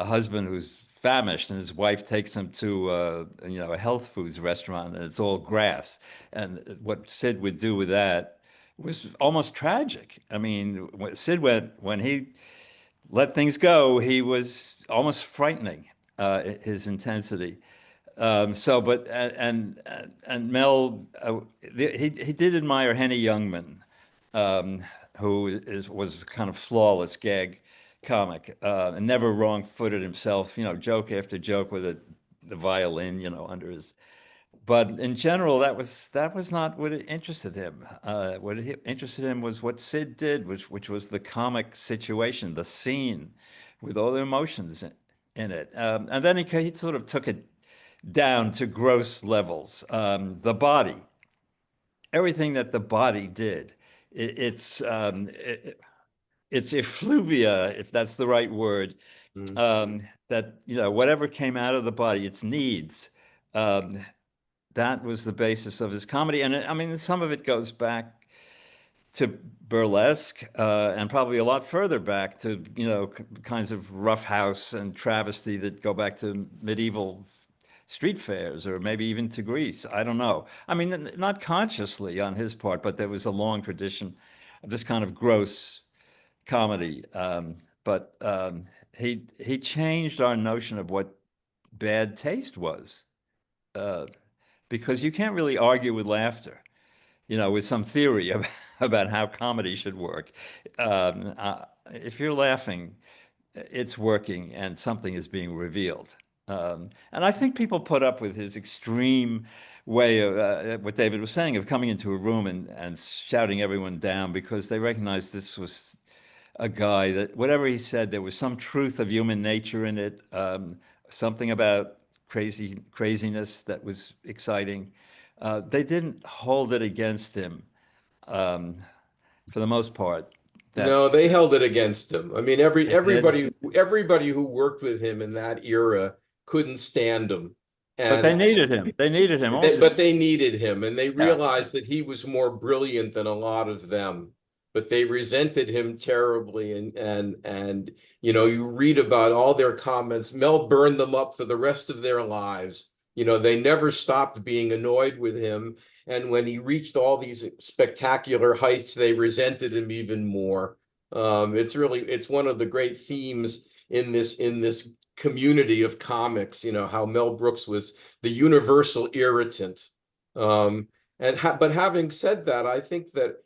husband who's famished and his wife takes him to you know, a health foods restaurant, and it's all grass. And what Sid would do with that was almost tragic. I mean, when he let things go, he was almost frightening, his intensity. But Mel, he did admire Henny Youngman, who was kind of flawless gag comic, and never wrong-footed himself. You know, joke after joke with the violin, you know, under his. But in general, that was not what interested him. What interested him was what Sid did, which was the comic situation, the scene, with all the emotions in it. And then he sort of took it down to gross levels. The body, everything that the body did, it's effluvia, if that's the right word. That, you know, whatever came out of the body, its needs. That was the basis of his comedy, and I mean, some of it goes back to burlesque, and probably a lot further back to, you know, kinds of roughhouse and travesty that go back to medieval street fairs or maybe even to Greece. I don't know. I mean, not consciously on his part, but there was a long tradition of this kind of gross comedy. But he changed our notion of what bad taste was, uh, because you can't really argue with laughter, with some theory about how comedy should work. If you're laughing, it's working and something is being revealed. And I think people put up with his extreme way of what David was saying, of coming into a room and shouting everyone down, because they recognized this was a guy that whatever he said, there was some truth of human nature in it, something about craziness that was exciting. They didn't hold it against him, um, for the most part. That No, they held it against him. I mean, they did, everybody who worked with him in that era couldn't stand him. but they And needed him. They needed him but also. they needed him, and they Yeah, realized that he was more brilliant than a lot of them. But they resented him terribly, and you read about all their comments. Mel burned them up for the rest of their lives. They never stopped being annoyed with him, and when he reached all these spectacular heights, they resented him even more. It's one of the great themes in this community of comics. How Mel Brooks was the universal irritant. But having said that, I think that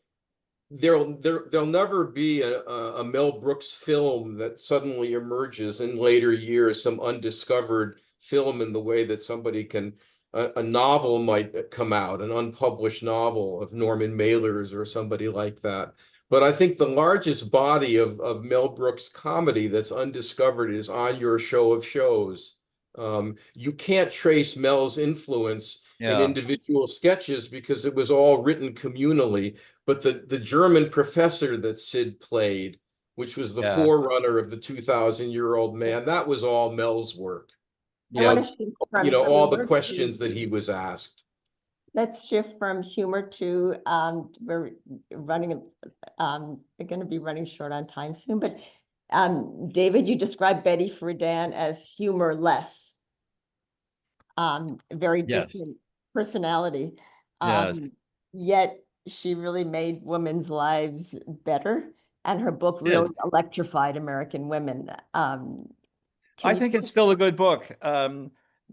there'll never be a Mel Brooks film that suddenly emerges in later years, some undiscovered film, in the way that somebody can a novel might come out, an unpublished novel of Norman Mailer's or somebody like that. But I think the largest body of Mel Brooks comedy that's undiscovered is On Your Show of Shows. You can't trace Mel's influence in yeah, individual sketches because it was all written communally. But the German professor that Sid played, which was the yeah, forerunner of the 2,000-year-old man, that was all Mel's work. I You want yeah. to know, shift from all the humor questions that he to, was asked. let's shift from humor to, we're running, we're going to be running short on time soon, but David, you described Betty Friedan as humorless, very Yes, different personality. yes. Yet she really made women's lives better, and her book really Did. electrified American women. Can I you? think it's still a good book.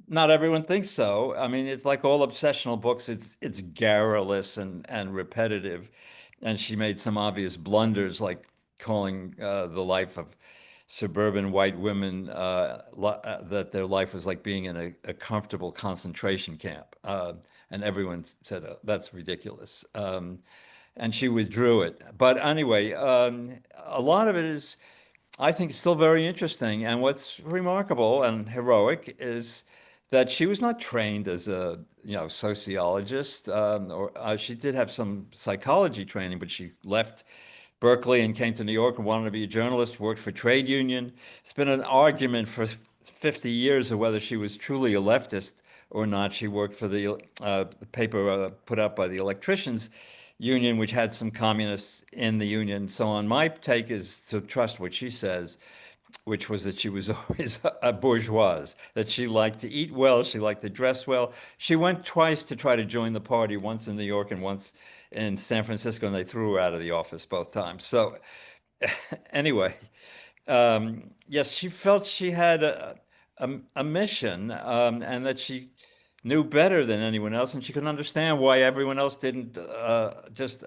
Not everyone thinks so. I mean, it's like all obsessional books. It's garrulous and repetitive, and she made some obvious blunders, like calling the life of suburban white women that their life was like being in a comfortable concentration camp, and everyone said, oh, that's ridiculous. And she withdrew it. But anyway, a lot of it is, I think, still very interesting. And what's remarkable and heroic is that she was not trained as a sociologist, or she did have some psychology training, but she left Berkeley and came to New York and wanted to be a journalist, worked for trade union. It's been an argument for 50 years of whether she was truly a leftist or not. She worked for the paper put out by the electricians union, which had some communists in the union. So on, my take is to trust what she says, which was that she was always a bourgeoise, that she liked to eat well, she liked to dress well. She went twice to try to join the party, once in New York and once in San Francisco, and they threw her out of the office both times. So anyway, yes, she felt she had a mission, and that she knew better than anyone else, and she could understand why everyone else didn't just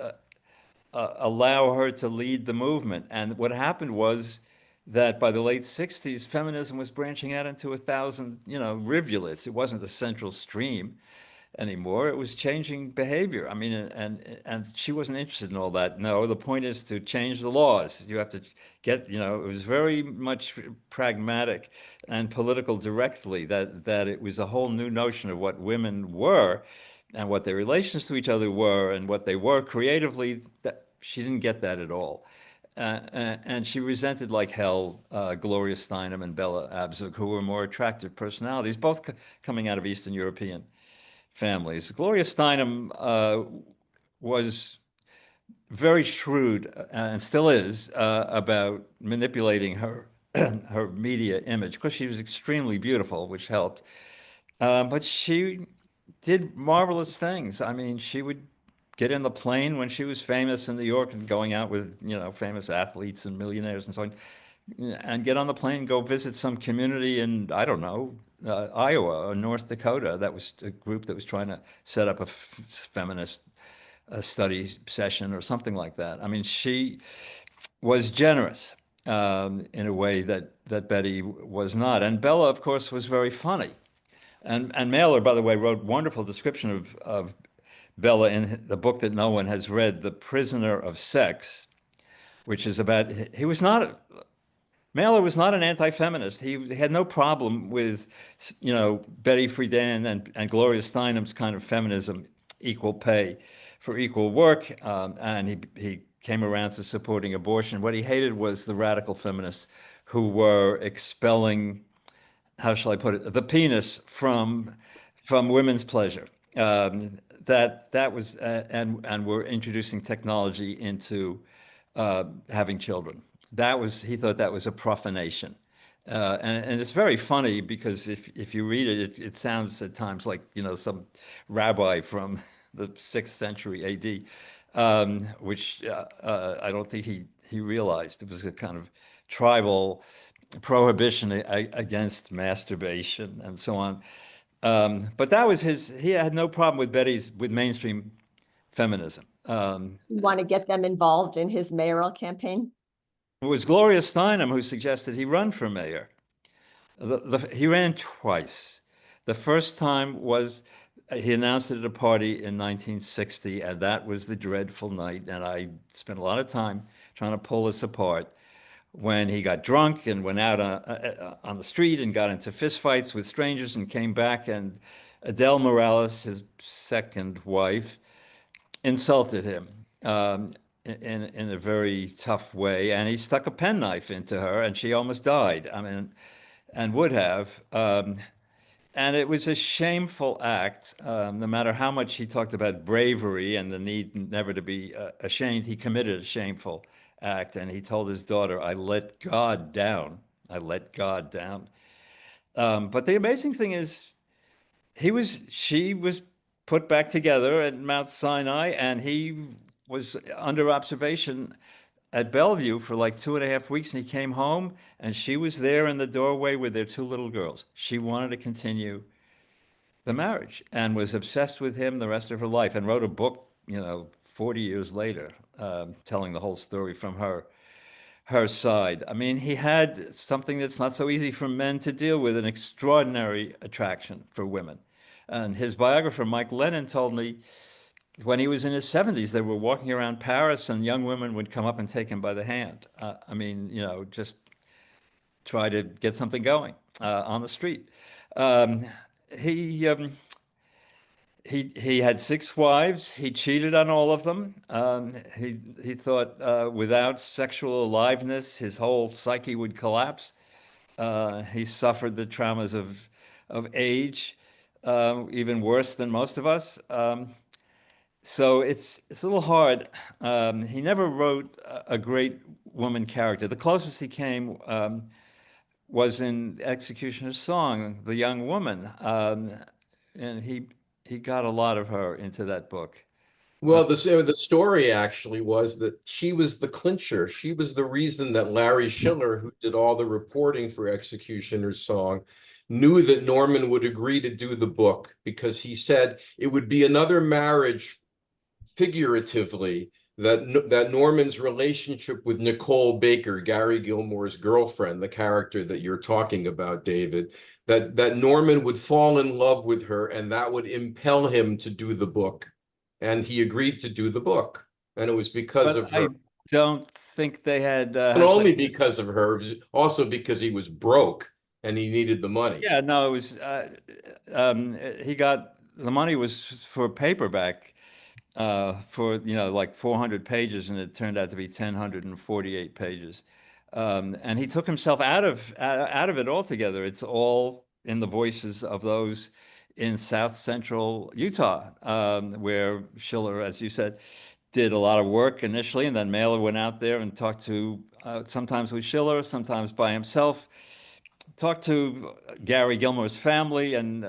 allow her to lead the movement. And what happened was that by the late 60s, feminism was branching out into 1,000, rivulets. It wasn't the central stream anymore. It was changing behavior. I mean, and she wasn't interested in all that. No, the point is to change the laws. You have to get, it was very much pragmatic and political directly, that it was a whole new notion of what women were and what their relations to each other were and what they were creatively. That she didn't get that at all. And she resented like hell Gloria Steinem and Bella Abzug, who were more attractive personalities, both coming out of Eastern European families. Gloria Steinem was very shrewd, and still is, about manipulating her her media image, because she was extremely beautiful, which helped. But she did marvelous things. I mean, she would get in the plane when she was famous in New York and going out with, famous athletes and millionaires and so on, and get on the plane and go visit some community in, I don't know, Iowa or North Dakota. That was a group that was trying to set up a feminist study session or something like that. I mean, she was generous in a way that Betty was not. And Bella, of course, was very funny. And Mailer, by the way, wrote wonderful description of Bella in the book that no one has read, The Prisoner of Sex, which is about, Mailer was not an anti-feminist. He had no problem with, Betty Friedan and Gloria Steinem's kind of feminism, equal pay for equal work, and he came around to supporting abortion. What he hated was the radical feminists who were expelling, how shall I put it, the penis from women's pleasure. That was and we're introducing technology into having children. He thought that was a profanation. And it's very funny because if you read it, it sounds at times like, some rabbi from the 6th century AD, which I don't think he realized. It was a kind of tribal prohibition against masturbation and so on. But that was he had no problem with mainstream feminism. You want to get them involved in his mayoral campaign? It was Gloria Steinem who suggested he run for mayor. He ran twice. The first time was he announced it at a party in 1960, and that was the dreadful night. And I spent a lot of time trying to pull this apart when he got drunk and went out on the street and got into fistfights with strangers and came back, and Adele Morales, his second wife, insulted him in a very tough way, and he stuck a penknife into her, and she almost died. I mean, and would have. And it was a shameful act. No matter how much he talked about bravery and the need never to be ashamed, he committed a shameful act. And he told his daughter, "I let God down. I let God down." But the amazing thing is, she was put back together at Mount Sinai, and he was under observation at Bellevue for like 2.5 weeks, and he came home, and she was there in the doorway with their 2 little girls. She wanted to continue the marriage and was obsessed with him the rest of her life, and wrote a book, 40 years later, telling the whole story from her side. I mean, he had something that's not so easy for men to deal with, an extraordinary attraction for women. And his biographer, Mike Lennon, told me when he was in his 70s, they were walking around Paris and young women would come up and take him by the hand. I mean, just try to get something going on the street. He had 6 wives. He cheated on all of them. He thought without sexual aliveness, his whole psyche would collapse. He suffered the traumas of age, even worse than most of us. So it's a little hard. He never wrote a great woman character. The closest he came was in Executioner's Song, the young woman, and he got a lot of her into that book. Well, the story actually was that she was the clincher. She was the reason that Larry Schiller, who did all the reporting for Executioner's Song, knew that Norman would agree to do the book, because he said it would be another marriage, figuratively, that Norman's relationship with Nicole Baker, Gary Gilmore's girlfriend, the character that you're talking about, David, that Norman would fall in love with her, and that would impel him to do the book. And he agreed to do the book, and it was because of her. I don't think they had. Not only because of her, also because he was broke and he needed the money. Yeah, no, it was. He got the money was for paperback, for like 400 pages, and it turned out to be 1,048 pages. And he took himself out of it altogether. It's all in the voices of those in South Central Utah, where Schiller, as you said, did a lot of work initially, and then Mailer went out there and talked to, sometimes with Schiller, sometimes by himself, talked to Gary Gilmore's family, and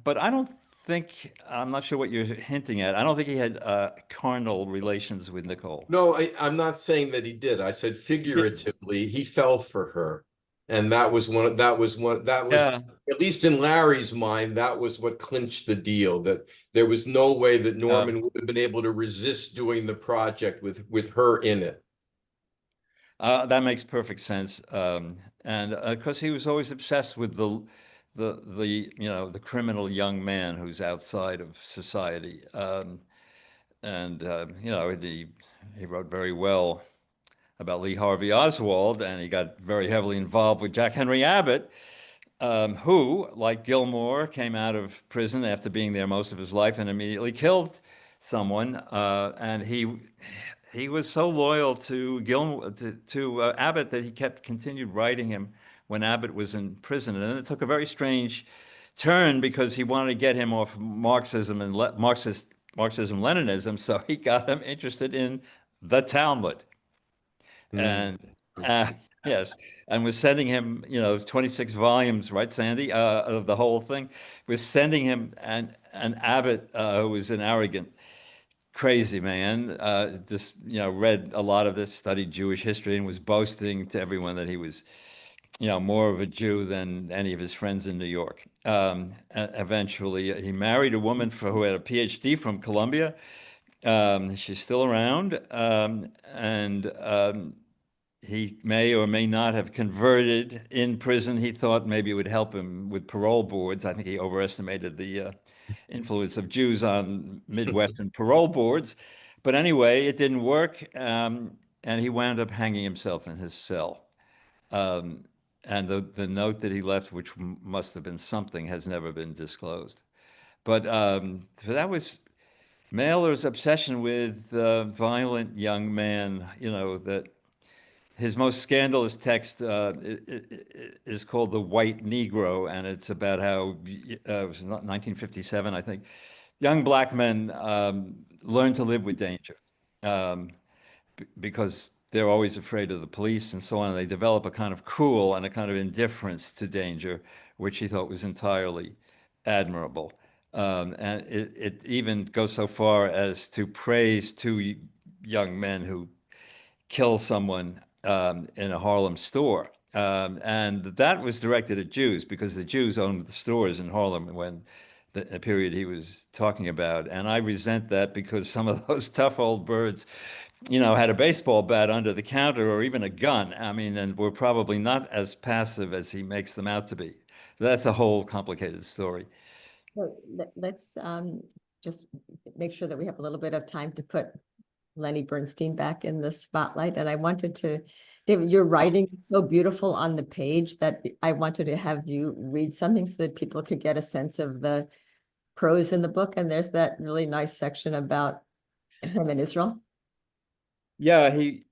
but I don't think, I'm not sure what you're hinting at. I don't think he had carnal relations with Nicole. No, I'm not saying that he did. I said figuratively, he fell for her. And that was Yeah. at least in Larry's mind, that was what clinched the deal, that there was no way that Norman would have been able to resist doing the project with her in it. That makes perfect sense. And because he was always obsessed with the criminal young man who's outside of society. And he wrote very well about Lee Harvey Oswald, and he got very heavily involved with Jack Henry Abbott, who, like Gilmore, came out of prison after being there most of his life and immediately killed someone. And he was so loyal to Gilmore, to Abbott, that he continued writing him when Abbott was in prison. And then it took a very strange turn because he wanted to get him off Marxism and Marxism-Leninism, so he got him interested in the Talmud. And yes, and was sending him, 26 volumes, right, Sandy, of the whole thing. Was sending him, and Abbott, who was an arrogant, crazy man, just read a lot of this, studied Jewish history, and was boasting to everyone that he was, more of a Jew than any of his friends in New York. Eventually, he married a woman who had a PhD from Columbia. She's still around, and he may or may not have converted in prison. He thought maybe it would help him with parole boards. I think he overestimated the influence of Jews on Midwestern parole boards. But anyway, it didn't work, and he wound up hanging himself in his cell. And the note that he left, which must have been something, has never been disclosed. But so that was Mailer's obsession with violent young man, that his most scandalous text is called The White Negro, and it's about how, it was 1957, I think, young black men learn to live with danger because they're always afraid of the police and so on. And they develop a kind of cool and a kind of indifference to danger, which he thought was entirely admirable. And it even goes so far as to praise two young men who kill someone in a Harlem store. And that was directed at Jews because the Jews owned the stores in Harlem when the period he was talking about. And I resent that because some of those tough old birds, had a baseball bat under the counter or even a gun. I mean, and were probably not as passive as he makes them out to be. That's a whole complicated story. So let's just make sure that we have a little bit of time to put Lenny Bernstein back in the spotlight. And I wanted to, David, your writing is so beautiful on the page that I wanted to have you read something so that people could get a sense of the prose in the book. And there's that really nice section about him in Israel. Yeah, he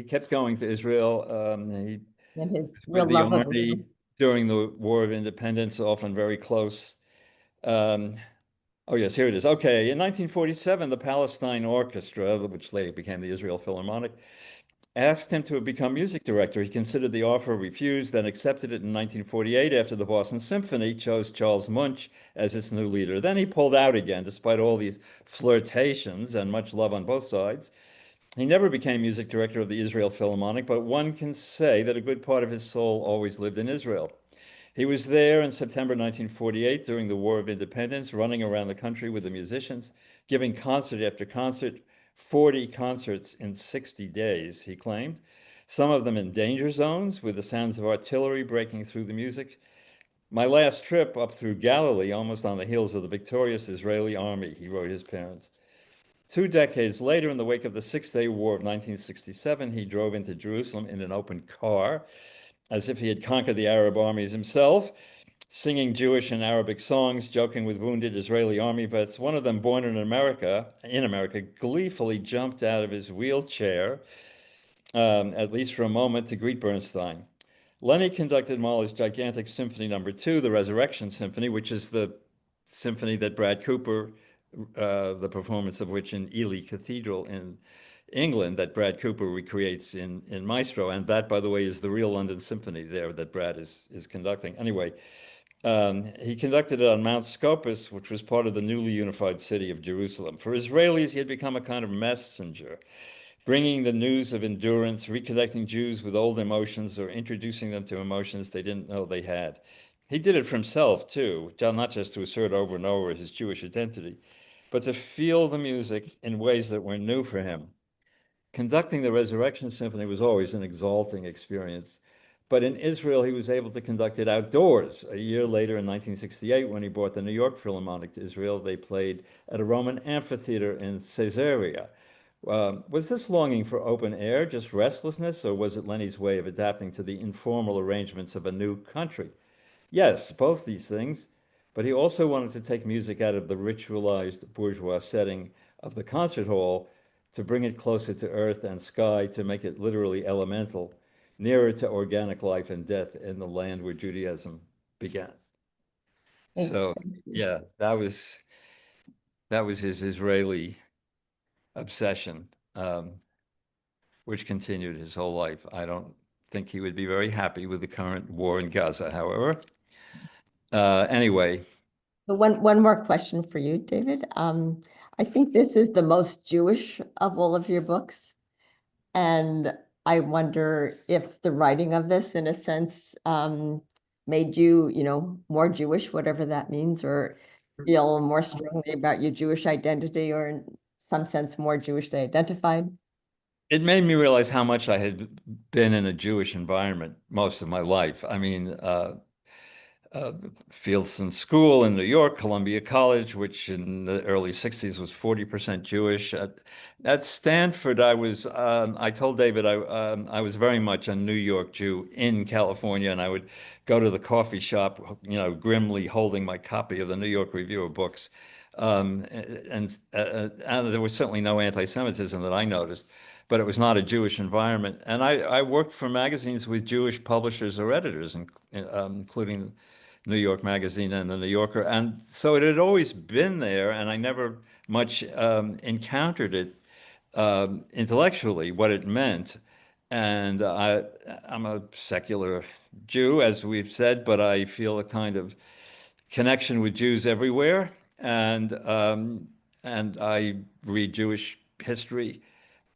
kept going to Israel. He And his was real with the love of Army Israel. during the War of Independence, often very close. Oh, yes, here it is. Okay, in 1947, the Palestine Orchestra, which later became the Israel Philharmonic, asked him to become music director. He considered the offer, refused, then accepted it in 1948 after the Boston Symphony chose Charles Munch as its new leader. Then he pulled out again, despite all these flirtations and much love on both sides. He never became music director of the Israel Philharmonic, but one can say that a good part of his soul always lived in Israel. He was there in September 1948 during the War of Independence, running around the country with the musicians, giving concert after concert, 40 concerts in 60 days, he claimed, some of them in danger zones with the sounds of artillery breaking through the music. My last trip up through Galilee, almost on the heels of the victorious Israeli army, he wrote his parents. 2 decades later, in the wake of the Six-Day War of 1967, he drove into Jerusalem in an open car, as if he had conquered the Arab armies himself, singing Jewish and Arabic songs, joking with wounded Israeli army vets. One of them, born in America, gleefully jumped out of his wheelchair, at least for a moment, to greet Bernstein. Lenny conducted Mahler's gigantic Symphony No. 2, the Resurrection Symphony, which is the symphony that Brad Cooper, the performance of which in Ely Cathedral England that Brad Cooper recreates in Maestro. And that, by the way, is the real London Symphony there that Brad is conducting. Anyway, he conducted it on Mount Scopus, which was part of the newly unified city of Jerusalem. For Israelis, he had become a kind of messenger, bringing the news of endurance, reconnecting Jews with old emotions, or introducing them to emotions they didn't know they had. He did it for himself, too, not just to assert over and over his Jewish identity, but to feel the music in ways that were new for him. Conducting the Resurrection Symphony was always an exalting experience, but in Israel, he was able to conduct it outdoors. A year later, in 1968, when he brought the New York Philharmonic to Israel, they played at a Roman amphitheater in Caesarea. Was this longing for open air just restlessness, or was it Lenny's way of adapting to the informal arrangements of a new country? Yes, both these things, but he also wanted to take music out of the ritualized bourgeois setting of the concert hall to bring it closer to earth and sky, to make it literally elemental, nearer to organic life and death in the land where Judaism began. So, yeah, that was his Israeli obsession, which continued his whole life. I don't think he would be very happy with the current war in Gaza, however. Anyway. But one more question for you, David. I think this is the most Jewish of all of your books. And I wonder if the writing of this, in a sense, made you, more Jewish, whatever that means, or feel more strongly about your Jewish identity, or in some sense more Jewishly identified. It made me realize how much I had been in a Jewish environment most of my life. I mean, Fieldston School in New York, Columbia College, which in the early 60s was 40% Jewish. At Stanford, I told David I was very much a New York Jew in California, and I would go to the coffee shop, grimly holding my copy of the New York Review of Books. And there was certainly no anti-Semitism that I noticed, but it was not a Jewish environment. And I worked for magazines with Jewish publishers or editors, including New York Magazine and the New Yorker. And so it had always been there, and I never much encountered it intellectually, what it meant. And I'm a secular Jew, as we've said, but I feel a kind of connection with Jews everywhere. And I read Jewish history.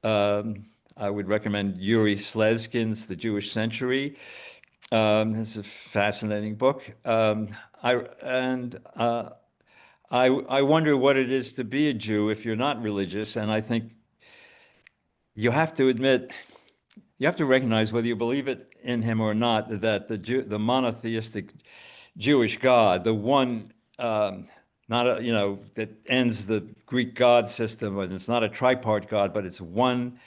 I would recommend Yuri Slezkin's The Jewish Century. It's a fascinating book. I wonder what it is to be a Jew if you're not religious. And I think you have to admit, you have to recognize, whether you believe it in him or not, that the monotheistic Jewish God, the one, that ends the Greek God system, and it's not a tripart God, but it's one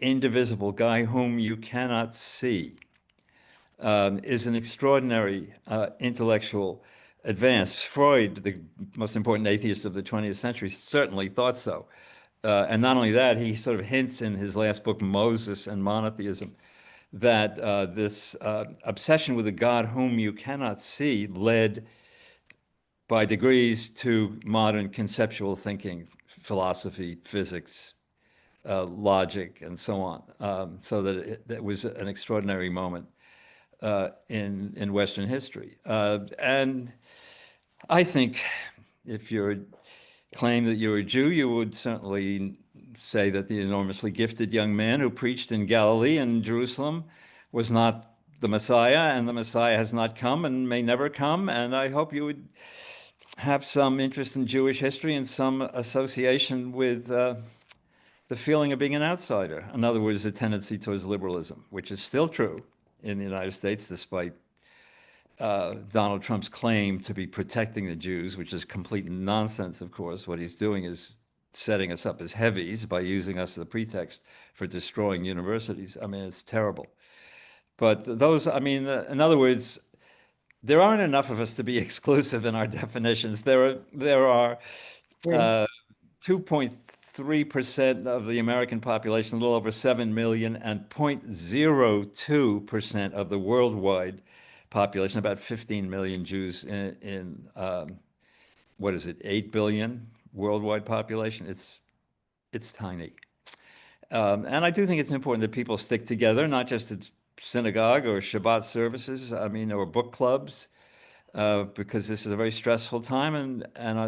indivisible guy whom you cannot see, is an extraordinary intellectual advance. Freud, the most important atheist of the 20th century, certainly thought so. And not only that, he sort of hints in his last book, Moses and Monotheism, that this obsession with a God whom you cannot see led by degrees to modern conceptual thinking, philosophy, physics, logic, and so on. So that it was an extraordinary moment in Western history. And I think if you claim that you're a Jew, you would certainly say that the enormously gifted young man who preached in Galilee and Jerusalem was not the Messiah, and the Messiah has not come and may never come. And I hope you would have some interest in Jewish history and some association with the feeling of being an outsider. In other words, a tendency towards liberalism, which is still true in the United States, despite Donald Trump's claim to be protecting the Jews, which is complete nonsense, of course. What he's doing is setting us up as heavies by using us as a pretext for destroying universities. I mean, it's terrible. But in other words, there aren't enough of us to be exclusive in our definitions. There are 2.3% of the American population, a little over 7 million, and 0.02% of the worldwide population, about 15 million Jews in what is it, 8 billion worldwide population? It's tiny. And I do think it's important that people stick together, not just at synagogue or Shabbat services, I mean, or book clubs, because this is a very stressful time, and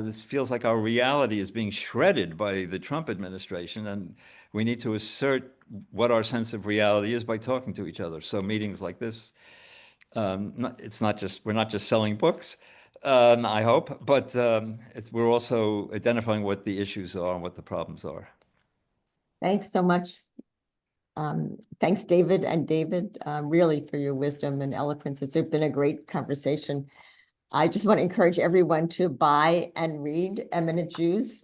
it feels like our reality is being shredded by the Trump administration, and we need to assert what our sense of reality is by talking to each other. So meetings like this, we're not just selling books, I hope, but we're also identifying what the issues are and what the problems are. Thanks so much. Thanks, David and David, really for your wisdom and eloquence. It's been a great conversation. I just want to encourage everyone to buy and read Eminent Jews.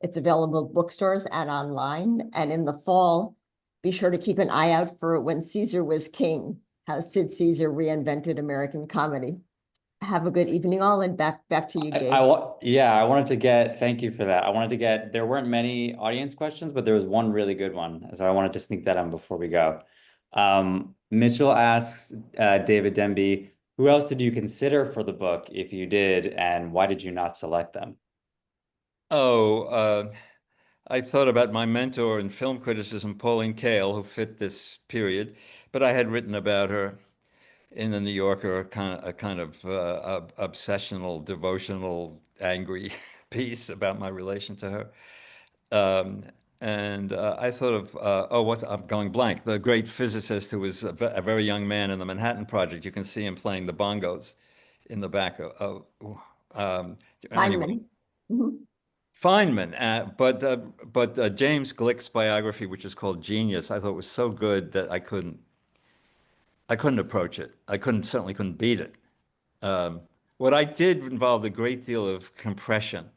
It's available in bookstores and online. And in the fall, be sure to keep an eye out for When Caesar Was King, How Sid Caesar Reinvented American Comedy. Have a good evening all, and back to you, Gabe. I wanted to thank you for that. There weren't many audience questions, but there was one really good one. So I wanted to sneak that in before we go. Mitchell asks David Denby, who else did you consider for the book if you did, and why did you not select them? I thought about my mentor in film criticism, Pauline Kael, who fit this period, but I had written about her in the New Yorker, a kind of obsessional, devotional, angry piece about my relation to her. I thought of, I'm going blank, the great physicist who was a very young man in the Manhattan Project. You can see him playing the bongos in the back of Feynman. Anyway. Feynman, but James Glick's biography, which is called Genius, I thought was so good that I couldn't approach it. Certainly couldn't beat it. What I did involved a great deal of compression.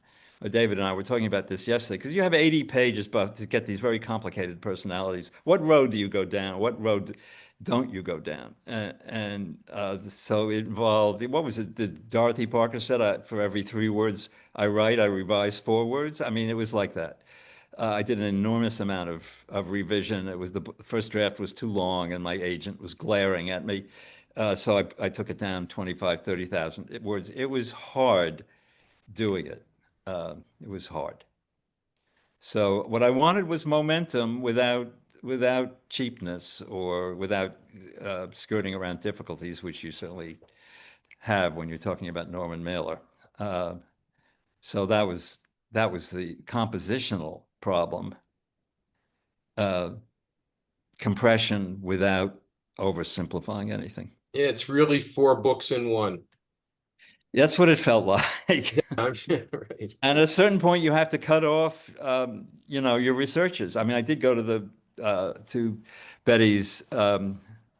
David and I were talking about this yesterday, because you have 80 pages to get these very complicated personalities. What road do you go down? What road don't you go down? So it involved, what was it that Dorothy Parker said? For every 3 words I write, I revise 4 words. I mean, it was like that. I did an enormous amount of revision. The first draft was too long, and my agent was glaring at me. So I took it down 25, 30,000 words. It was hard doing it. It was hard. So what I wanted was momentum without cheapness or without skirting around difficulties, which you certainly have when you're talking about Norman Mailer. So that was the compositional problem. Compression without oversimplifying anything. Yeah, it's really 4 books in one. That's what it felt like. Right. And at a certain point, you have to cut off, your researches. I mean, I did go to Betty's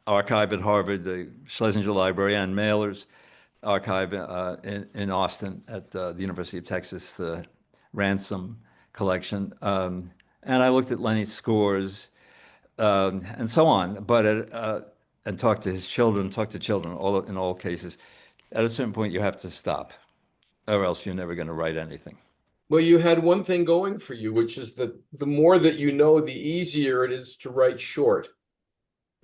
archive at Harvard, the Schlesinger Library, and Mailer's archive in Austin at the University of Texas, the Ransom collection. And I looked at Lenny's scores and so on, and talked to children in all cases. At a certain point, you have to stop, or else you're never going to write anything. Well, you had one thing going for you, which is that the more that you know, the easier it is to write short.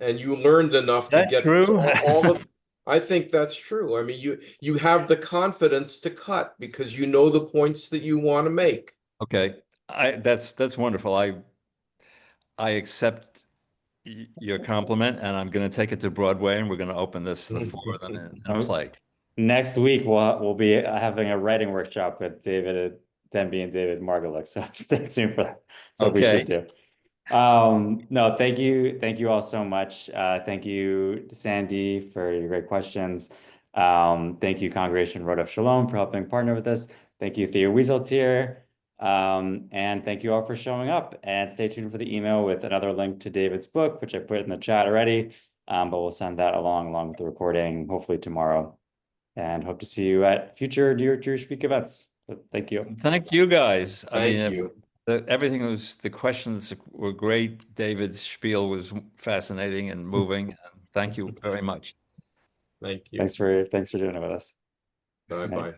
And you learned enough to get true? all of. I think that's true. I mean, you have the confidence to cut because you know the points that you want to make. Okay, that's wonderful. I accept your compliment, and I'm going to take it to Broadway, and we're going to open the 4 of them in a play. Next week, we'll be having a writing workshop with David Denby and David Margolick. So stay tuned for that. That's what we should do. No, thank you all so much. Thank you, Sandee, for your great questions. Thank you, Congregation Rodeph Sholom, for helping partner with us. Thank you, Theo Wieseltier. And thank you all for showing up, and stay tuned for the email with another link to David's book, which I put in the chat already. But we'll send that along with the recording, hopefully tomorrow, and hope to see you at future Jewish Week events. But thank you. Thank you, guys. Thank you. The questions were great. David's spiel was fascinating and moving. Thank you very much. Thank you. Thanks for doing it with us. Bye-bye.